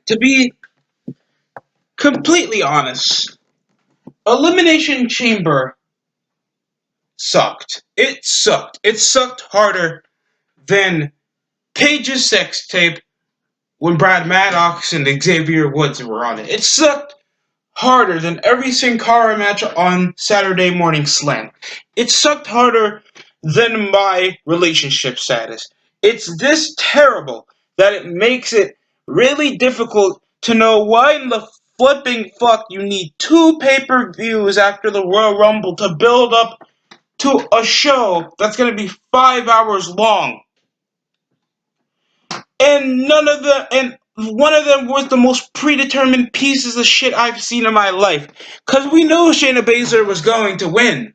To be completely honest, Elimination Chamber sucked. It sucked. It sucked harder than Paige's sex tape when Brad Maddox and Xavier Woods were on it. It sucked harder than every Sin Cara match on Saturday Morning Slam. It sucked harder than my relationship status. It's this terrible that it makes it really difficult to know why in the flipping fuck you need two pay-per-views after the Royal Rumble to build up to a show that's going to be 5 hours long. And one of them was the most predetermined pieces of shit I've seen in my life. Cause we knew Shayna Baszler was going to win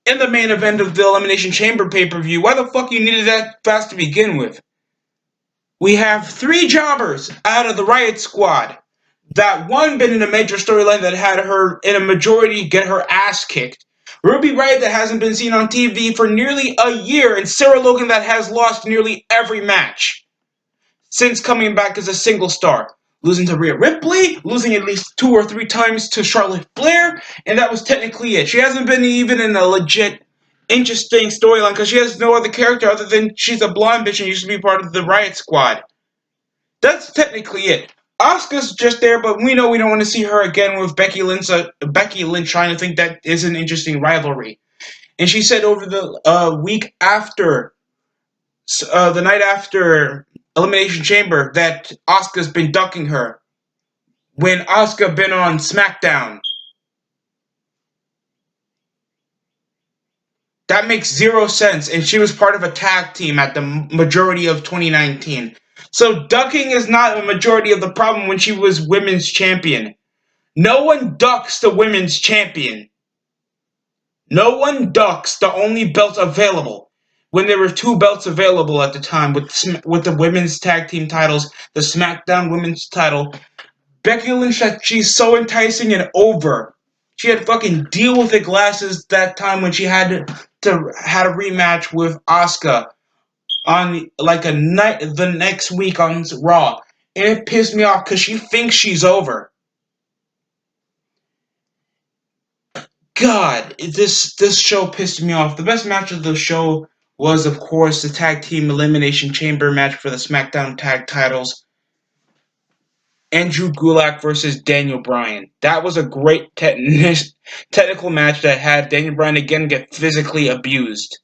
in the main event of the Elimination Chamber pay-per-view. Why the fuck you needed that fast to begin with? We have 3 jobbers out of the Riot Squad. That one been in a major storyline that had her in a majority get her ass kicked. Ruby Riott that hasn't been seen on TV for nearly a year, and Sarah Logan that has lost nearly every match since coming back as a single star, losing to Rhea Ripley, losing at least 2 or 3 times to Charlotte Flair, and that was technically it. She hasn't been even in a legit, interesting storyline because she has no other character other than she's a blonde bitch and used to be part of the Riot Squad. That's technically it. Asuka's just there, but we know we don't want to see her again with Becky Lynch trying to think that is an interesting rivalry. And she said over the week after, the night after Elimination Chamber, that Asuka's been ducking her when Asuka been on SmackDown. That makes 0 sense, and she was part of a tag team at the majority of 2019. So ducking is not a majority of the problem when she was women's champion. No one ducks the women's champion. No one ducks the only belt available. When there were 2 belts available at the time with the women's tag team titles, the SmackDown women's title, Becky Lynch, she's so enticing and over. She had fucking deal with it glasses that time when she had a rematch with Asuka on like a night the next week on Raw, and it pissed me off because she thinks she's over. God, this show pissed me off. The best match of the show was, of course, the Tag Team Elimination Chamber match for the SmackDown Tag Titles. Andrew Gulak versus Daniel Bryan. That was a great technical match that had Daniel Bryan again get physically abused.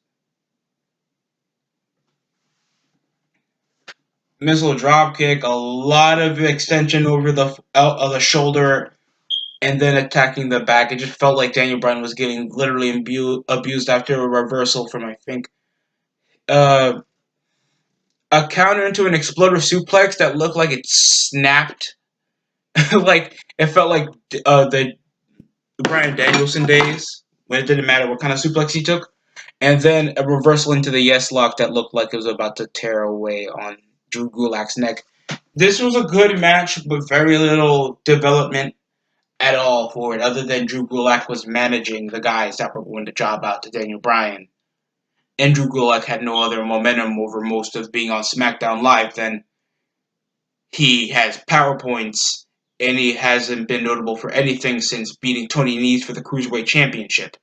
Missile dropkick, a lot of extension over the shoulder, and then attacking the back. It just felt like Daniel Bryan was getting literally abused after a reversal from, I think, a counter into an exploder suplex that looked like it snapped. Like, it felt like the Bryan Danielson days, when it didn't matter what kind of suplex he took. And then a reversal into the yes lock that looked like it was about to tear away on Drew Gulak's neck. This was a good match, but very little development at all for it, other than Drew Gulak was managing the guys that were going to job out to Daniel Bryan. And Drew Gulak had no other momentum over most of being on SmackDown Live than he has PowerPoints, and he hasn't been notable for anything since beating Tony Nese for the Cruiserweight Championship.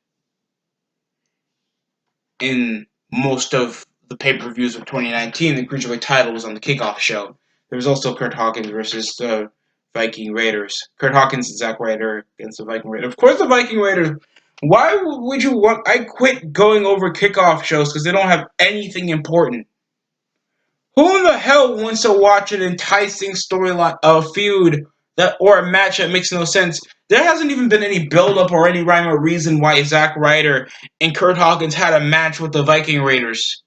In most of the pay-per-views of 2019, the Cruiserweight title was on the kickoff show. There was also Kurt Hawkins versus the Viking Raiders. Kurt Hawkins and Zack Ryder against the Viking Raiders. Of course, the Viking Raiders. Why would you want... I quit going over kickoff shows because they don't have anything important. Who in the hell wants to watch an enticing storyline, a feud, or a match that makes no sense? There hasn't even been any build-up or any rhyme or reason why Zack Ryder and Kurt Hawkins had a match with the Viking Raiders.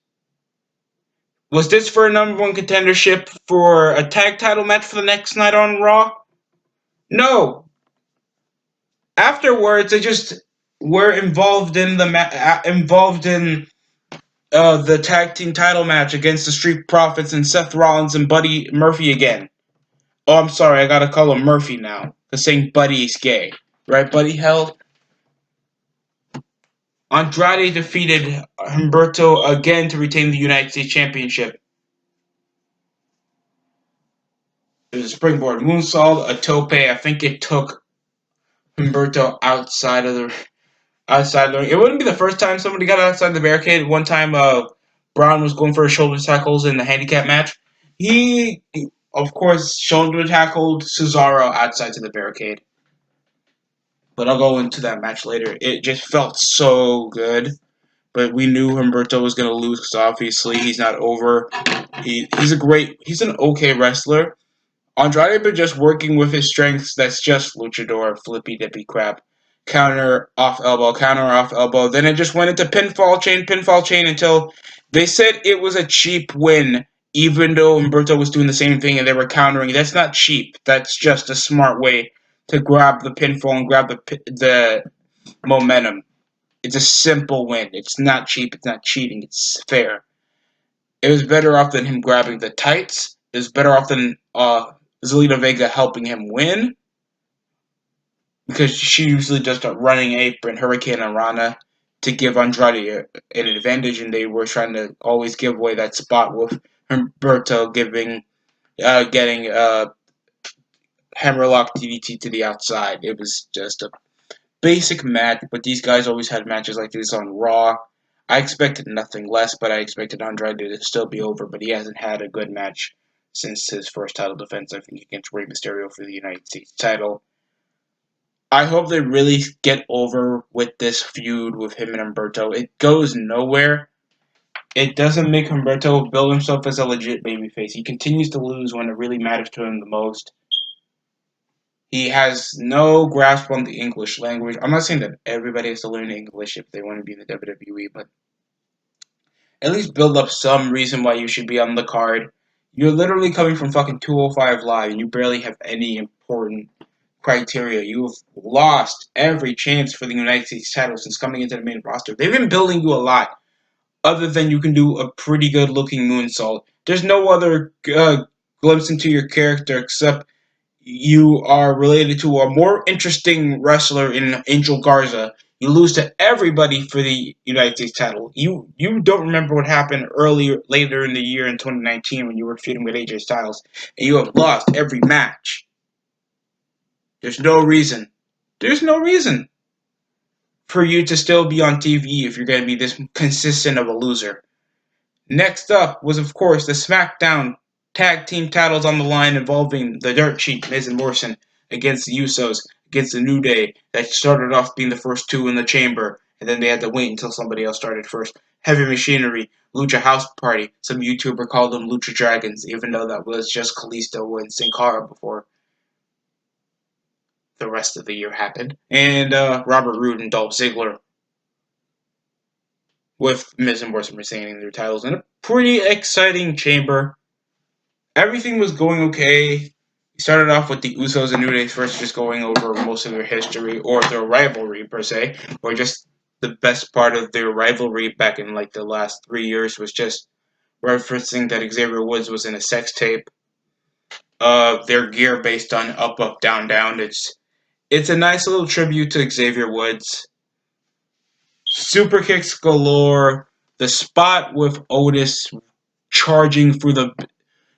Was this for a number 1 contendership for a tag title match for the next night on Raw? No. Afterwards, they just were involved in the tag team title match against the Street Profits and Seth Rollins and Buddy Murphy again. Oh, I'm sorry, I gotta call him Murphy now. Because saying Buddy is gay. Right, Buddy? Hell. Andrade defeated Humberto again to retain the United States Championship. a springboard moonsault, a tope. I think it took Humberto outside the ring. It wouldn't be the first time somebody got outside the barricade. One time, Braun was going for his shoulder tackles in the handicap match. He of course, shoulder tackled Cesaro outside to the barricade. But I'll go into that match later. It just felt so good. But we knew Humberto was going to lose because obviously he's not over. He's an okay wrestler. Andrade been just working with his strengths. That's just luchador, flippy dippy crap. Counter off elbow. Then it just went into pinfall chain until they said it was a cheap win, even though Humberto was doing the same thing and they were countering. That's not cheap. That's just a smart way to grab the pinfall and grab the momentum. It's a simple win. It's not cheap. It's not cheating. It's fair. It was better off than him grabbing the tights. It was better off than Zelina Vega helping him win, because she usually does a running apron, Hurricane and Rana, to give Andrade an advantage, and they were trying to always give away that spot with Humberto getting hammerlock DDT to the outside. It was just a basic match, but these guys always had matches like this on Raw. I expected nothing less, but I expected Andrade to still be over, but he hasn't had a good match since his first title defense, I think, against Rey Mysterio for the United States title. I hope they really get over with this feud with him and Humberto. It goes nowhere. It doesn't make Humberto build himself as a legit babyface. He continues to lose when it really matters to him the most. He has no grasp on the English language. I'm not saying that everybody has to learn English if they want to be in the WWE, but at least build up some reason why you should be on the card. You're literally coming from fucking 205 Live and you barely have any important criteria. You've lost every chance for the United States title since coming into the main roster. They've been building you a lot, other than you can do a pretty good looking moonsault. There's no other glimpse into your character except you are related to a more interesting wrestler in Angel Garza. You lose to everybody for the United States title. You don't remember what happened later in the year in 2019 when you were feuding with AJ Styles, and you have lost every match. There's no reason. There's no reason for you to still be on TV if you're going to be this consistent of a loser. Next up was, of course, the SmackDown Tag Team titles on the line involving the Dirt Sheet, Miz and Morrison, against the Usos, against the New Day, that started off being the first two in the chamber, and then they had to wait until somebody else started first. Heavy Machinery, Lucha House Party, some YouTuber called them Lucha Dragons, even though that was just Kalisto and Sin Cara before the rest of the year happened, and Robert Roode and Dolph Ziggler, with Miz and Morrison retaining their titles in a pretty exciting chamber. Everything was going okay. We started off with the Usos and New Day first, just going over most of their history, or their rivalry per se, or just the best part of their rivalry back in like the last 3 years was just referencing that Xavier Woods was in a sex tape. Their gear based on Up Up Down Down. It's a nice little tribute to Xavier Woods. Super kicks galore. The spot with Otis charging through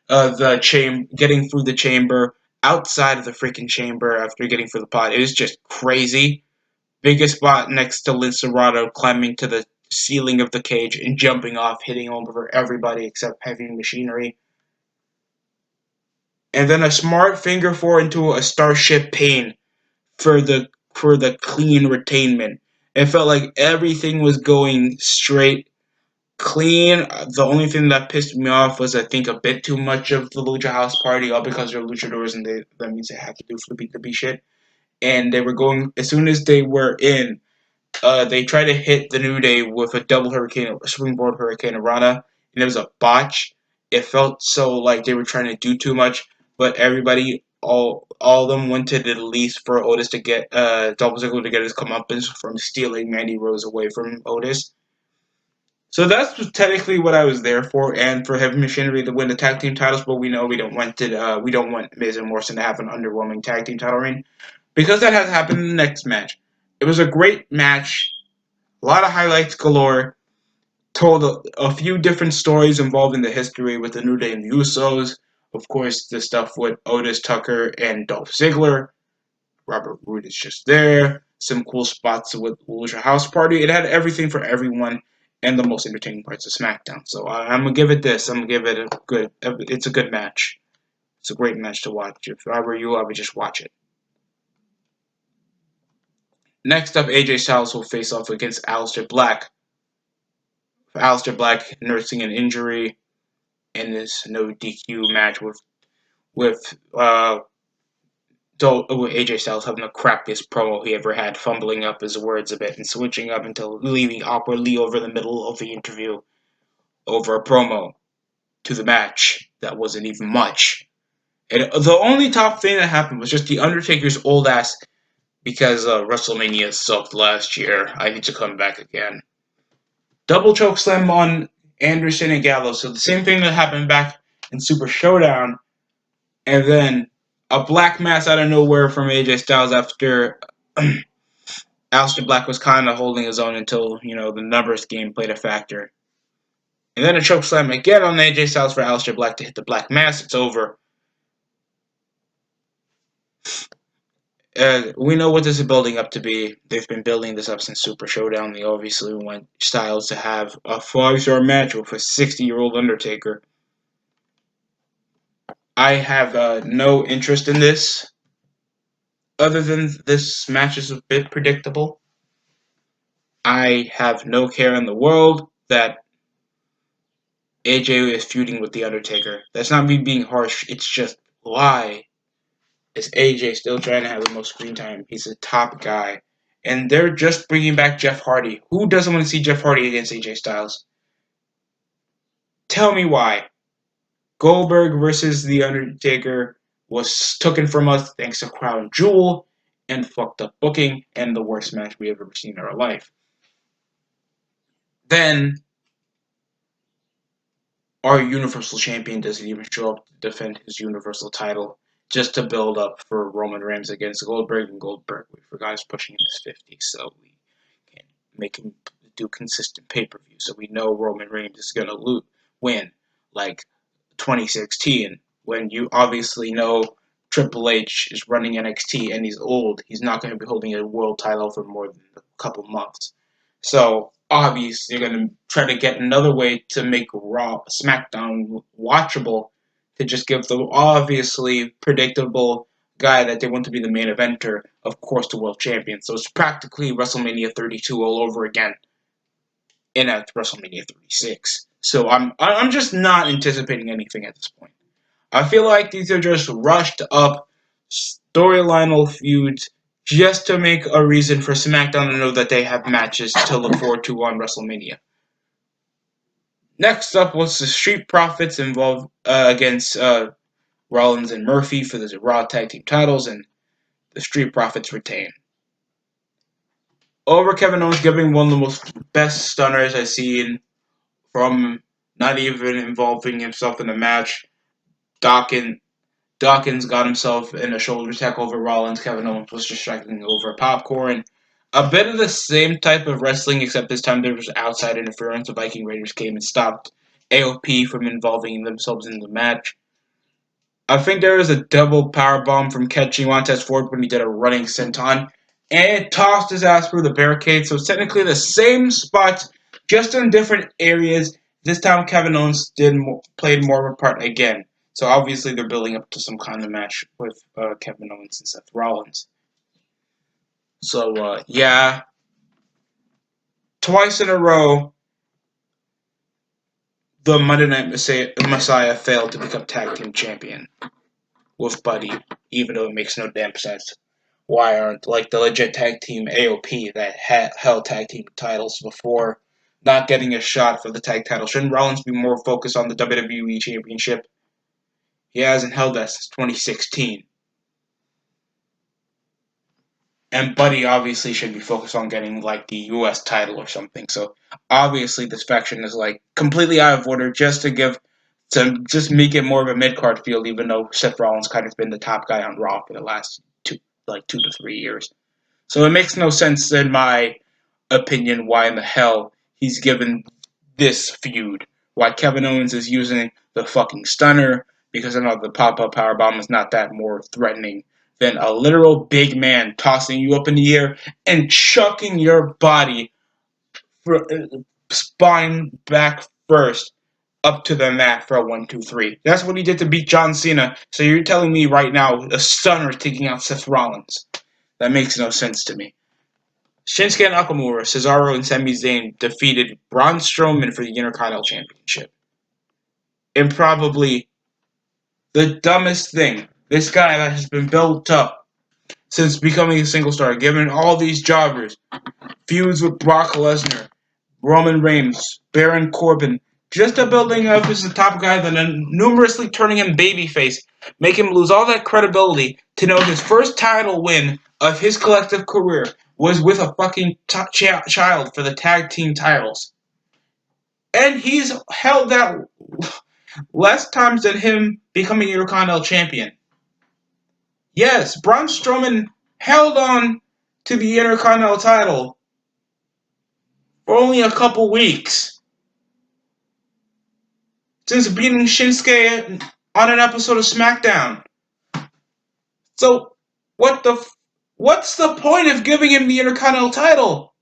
getting through the chamber, outside of the freaking chamber after getting through the pod. It is just crazy. Biggest spot next to Lince Dorado climbing to the ceiling of the cage and jumping off, hitting over everybody except Heavy Machinery. And then a smart finger four into a Starship Pain for the clean retainment. It felt like everything was going straight clean. The only thing that pissed me off was I think a bit too much of the Lucha House Party, all because they're luchadors and that means they have to do flippy dippy shit. And they were going as soon as they were in. They tried to hit the New Day with a springboard Hurricane Rana, and it was a botch. It felt so like they were trying to do too much, but everybody, all of them wanted at least for Otis to get Dolph Ziggler to get his comeuppance from stealing Mandy Rose away from Otis. So that's technically what I was there for, and for Heavy Machinery to win the tag team titles. But we know we don't want Miz and Morrison to have an underwhelming tag team title reign, because that has happened in the next match. It was a great match, a lot of highlights galore. Told a few different stories involving the history with the New Day and the Usos. Of course, the stuff with Otis Tucker and Dolph Ziggler. Robert Roode is just there. Some cool spots with Lucha House Party. It had everything for everyone and the most entertaining parts of SmackDown. So I'm gonna give it this. I'm gonna give it a good. It's a good match. It's a great match to watch. If I were you, I would just watch it. Next up, AJ Styles will face off against Aleister Black. Aleister Black nursing an injury in this no DQ match with AJ Styles having the crappiest promo he ever had, fumbling up his words a bit and switching up until leaving awkwardly over the middle of the interview over a promo to the match that wasn't even much. And the only top thing that happened was just The Undertaker's old ass because WrestleMania sucked last year. I need to come back again. Double choke slam on Anderson and Gallows. So the same thing that happened back in Super Showdown, and then a black mass out of nowhere from AJ Styles after Aleister Black was kind of holding his own until the numbers game played a factor. And then a choke slam again on AJ Styles for Aleister Black to hit the black mass. It's over. We know what this is building up to be. They've been building this up since Super Showdown. They obviously want Styles to have a 5-star match with a 60-year-old Undertaker. I have no interest in this, other than this match is a bit predictable. I have no care in the world that AJ is feuding with The Undertaker. That's not me being harsh. It's just, why is AJ still trying to have the most screen time? He's a top guy. And they're just bringing back Jeff Hardy. Who doesn't want to see Jeff Hardy against AJ Styles? Tell me why. Goldberg versus The Undertaker was taken from us thanks to Crown Jewel and fucked up booking and the worst match we have ever seen in our life. Then our Universal Champion doesn't even show up to defend his Universal title just to build up for Roman Reigns against Goldberg. And Goldberg, we forgot, is pushing in his 50s, so we can't make him do consistent pay-per-view. So we know Roman Reigns is going to win, like 2016, when you obviously know Triple H is running NXT and he's old. He's not going to be holding a world title for more than a couple months. So obviously they're going to try to get another way to make Raw, SmackDown watchable, to just give the obviously predictable guy that they want to be the main eventer, of course, the world champion. So it's practically WrestleMania 32 all over again in at WrestleMania 36. So I'm just not anticipating anything at this point. I feel like these are just rushed up storyline feuds just to make a reason for SmackDown to know that they have matches to look forward to on WrestleMania. Next up was the Street Profits involved against Rollins and Murphy for the Raw Tag Team titles, and the Street Profits retain. Over Kevin Owens, giving one of the most best stunners I've seen from not even involving himself in the match. Dawkins got himself in a shoulder attack over Rollins. Kevin Owens was just striking over popcorn. A bit of the same type of wrestling, except this time there was outside interference. The Viking Raiders came and stopped AOP from involving themselves in the match. I think there was a double powerbomb from catching Montez Ford when he did a running senton, and it tossed his ass through the barricade. So it's technically the same spot, just in different areas. This time Kevin Owens played more of a part again. So obviously they're building up to some kind of match with Kevin Owens and Seth Rollins. So yeah, twice in a row, the Monday Night Messiah failed to become tag team champion with Buddy, even though it makes no damn sense. Why aren't like the legit tag team AOP that held tag team titles before not getting a shot for the tag title? Shouldn't Rollins be more focused on the WWE Championship? He hasn't held that since 2016. And Buddy obviously should be focused on getting like the US title or something. So obviously this faction is like completely out of order just to just make it more of a mid card field, even though Seth Rollins kind of been the top guy on Raw for the last 2 to 3 years. So it makes no sense in my opinion why in the hell he's given this feud. Why Kevin Owens is using the fucking stunner because I know the pop-up powerbomb is not that more threatening than a literal big man tossing you up in the air and chucking your body for, spine back first up to the mat for a 1-2-3. That's what he did to beat John Cena. So you're telling me right now a stunner is taking out Seth Rollins? That makes no sense to me. Shinsuke Nakamura, Cesaro, and Sami Zayn defeated Braun Strowman for the Intercontinental Championship. And probably the dumbest thing. This guy that has been built up since becoming a single star, given all these jobbers, feuds with Brock Lesnar, Roman Reigns, Baron Corbin, just a building up as the top guy, then numerously turning him babyface, make him lose all that credibility to know his first title win of his collective career was with a fucking child for the tag team titles. And he's held that less times than him becoming Intercontinental Champion. Yes, Braun Strowman held on to the Intercontinental title for only a couple weeks. Since beating Shinsuke on an episode of SmackDown. So, what's the point of giving him the Intercontinental title?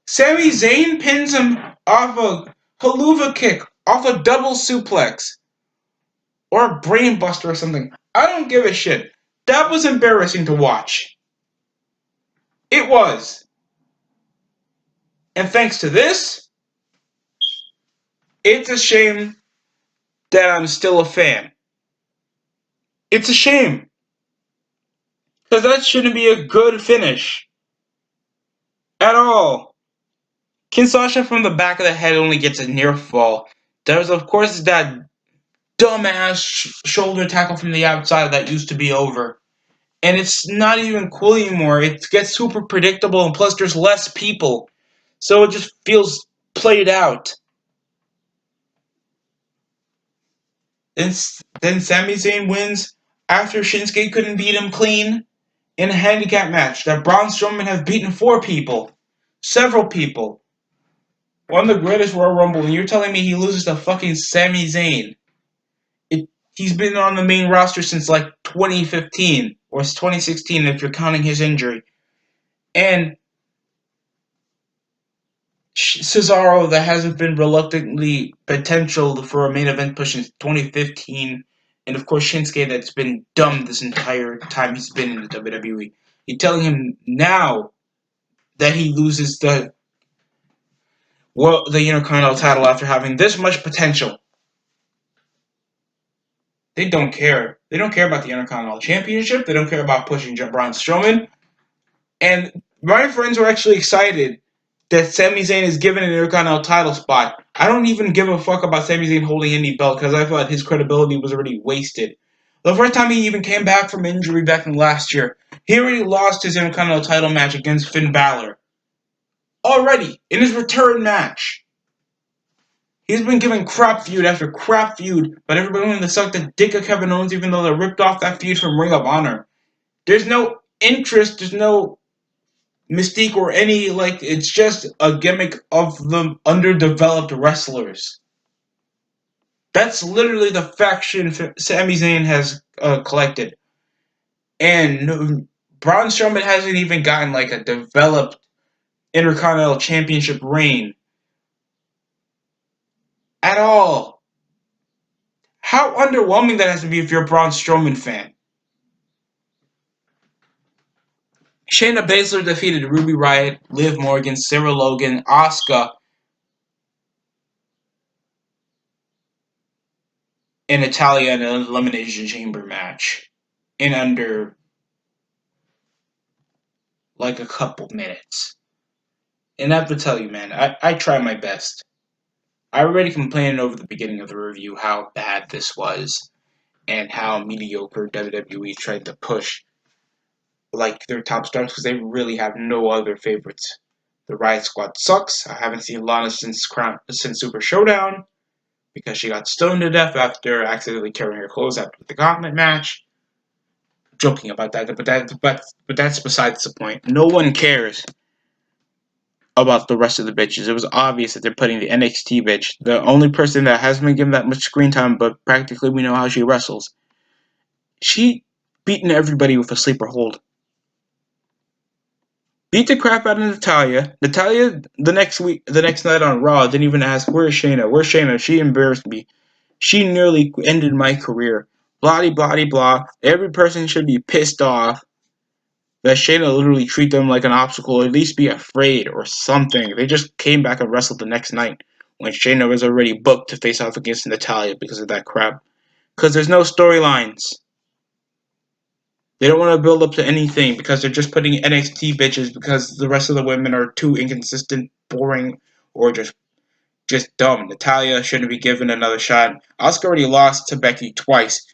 Sami Zayn pins him off a haluva kick, off a double suplex, or a brainbuster or something. I don't give a shit. That was embarrassing to watch. It was. And thanks to this, it's a shame that I'm still a fan. It's a shame. Because that shouldn't be a good finish. At all. Kinshasa from the back of the head only gets a near fall. There's, of course, that dumbass shoulder tackle from the outside that used to be over. And it's not even cool anymore. It gets super predictable, and plus there's less people. So it just feels played out. Then Sami Zayn wins after Shinsuke couldn't beat him clean in a handicap match that Braun Strowman has beaten 4 people. Several people. Won the greatest Royal Rumble, and you're telling me he loses to fucking Sami Zayn. He's been on the main roster since like 2015 or 2016 if you're counting his injury. And Cesaro, that hasn't been reluctantly potential for a main event push since 2015. And of course Shinsuke, that's been dumb this entire time he's been in the WWE. You're telling him now that he loses the Intercontinental title after having this much potential. They don't care. They don't care about the Intercontinental Championship. They don't care about pushing Braun Strowman. And my friends were actually excited that Sami Zayn is given an Intercontinental title spot. I don't even give a fuck about Sami Zayn holding any belt because I thought his credibility was already wasted. The first time he even came back from injury back in last year, he already lost his Intercontinental title match against Finn Balor. Already, in his return match. He's been given crap feud after crap feud, but everybody wanted to suck the dick of Kevin Owens even though they ripped off that feud from Ring of Honor. There's no interest, there's no mystique or any, it's just a gimmick of the underdeveloped wrestlers. That's literally the faction Sami Zayn has collected. And Braun Strowman hasn't even gotten a developed Intercontinental Championship reign. At all. How underwhelming that has to be if you're a Braun Strowman fan. Shayna Baszler defeated Ruby Riott, Liv Morgan, Sarah Logan, Asuka in Natalya in an Elimination Chamber match in under a couple minutes. And I have to tell you, man, I try my best. I already complained over the beginning of the review how bad this was and how mediocre WWE tried to push their top stars because they really have no other favorites. The Riot Squad sucks. I haven't seen Lana since Super Showdown because she got stoned to death after accidentally tearing her clothes after the gauntlet match. Joking about that, but that's besides the point. No one cares about the rest of the bitches. It was obvious that they're putting the NXT bitch, the only person that hasn't been given that much screen time, but practically we know how she wrestles. She beaten everybody with a sleeper hold. Beat the crap out of Natalya. Natalya the next night on Raw didn't even ask, "Where's Shayna? Where's Shayna?" She embarrassed me. She nearly ended my career. Blah blah blah. Every person should be pissed off that Shayna literally treat them like an obstacle, or at least be afraid or something. They just came back and wrestled the next night when Shayna was already booked to face off against Natalya because of that crap. Because there's no storylines. They don't want to build up to anything because they're just putting NXT bitches because the rest of the women are too inconsistent, boring, or just dumb. Natalya shouldn't be given another shot. Asuka already lost to Becky twice.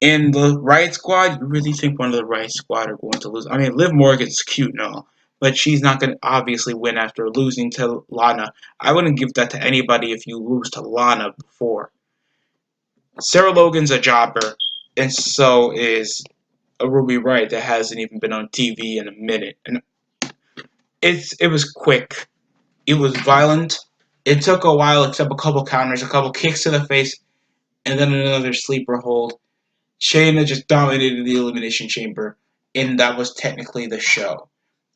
In the Riot Squad, you really think one of the Riot Squad are going to lose? I mean, Liv Morgan's cute and all, but she's not going to obviously win after losing to Lana. I wouldn't give that to anybody if you lose to Lana before. Sarah Logan's a jobber, and so is a Ruby Riott that hasn't even been on TV in a minute. And it was quick. It was violent. It took a while, except a couple counters, a couple kicks to the face, and then another sleeper hold. Shayna just dominated the Elimination Chamber, and that was technically the show.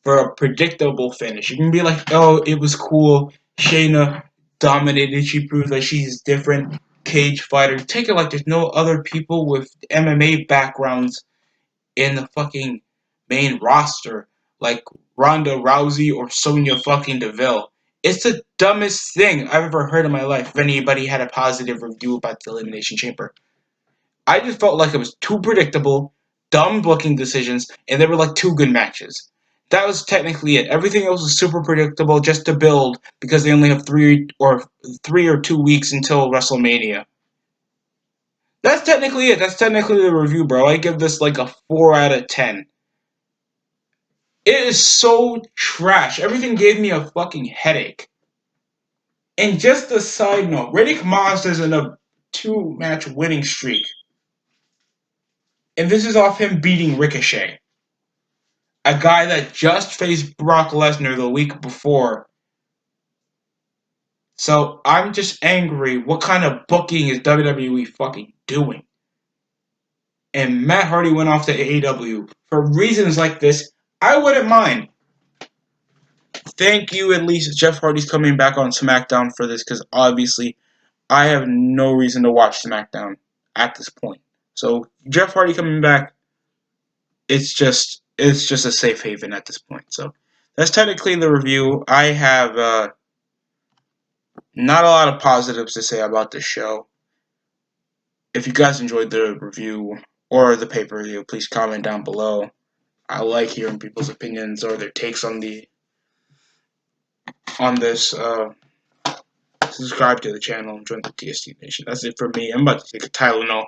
For a predictable finish. You can be like, oh, it was cool. Shayna dominated. She proved that she's different cage fighter. Take it like there's no other people with MMA backgrounds in the fucking main roster, like Ronda Rousey or Sonya fucking Deville. It's the dumbest thing I've ever heard in my life if anybody had a positive review about the Elimination Chamber. I just felt like it was too predictable, dumb booking decisions, and there were like two good matches. That was technically it. Everything else was super predictable just to build because they only have 3 or 2 weeks until WrestleMania. That's technically it. That's technically the review, bro. I give this like a 4 out of 10. It is so trash. Everything gave me a fucking headache. And just a side note, Riddick Moss is in a 2-match winning streak. And this is off him beating Ricochet. A guy that just faced Brock Lesnar the week before. So I'm just angry. What kind of booking is WWE fucking doing? And Matt Hardy went off to AEW. For reasons like this, I wouldn't mind. Thank you, at least Jeff Hardy's coming back on SmackDown for this, because obviously I have no reason to watch SmackDown at this point. So Jeff Hardy coming back, it's just a safe haven at this point. So that's technically the review. I have not a lot of positives to say about this show. If you guys enjoyed the review or the pay-per-view, please comment down below. I like hearing people's opinions or their takes on this. Subscribe to the channel and join the DST Nation. That's it for me. I'm about to take a Tylenol.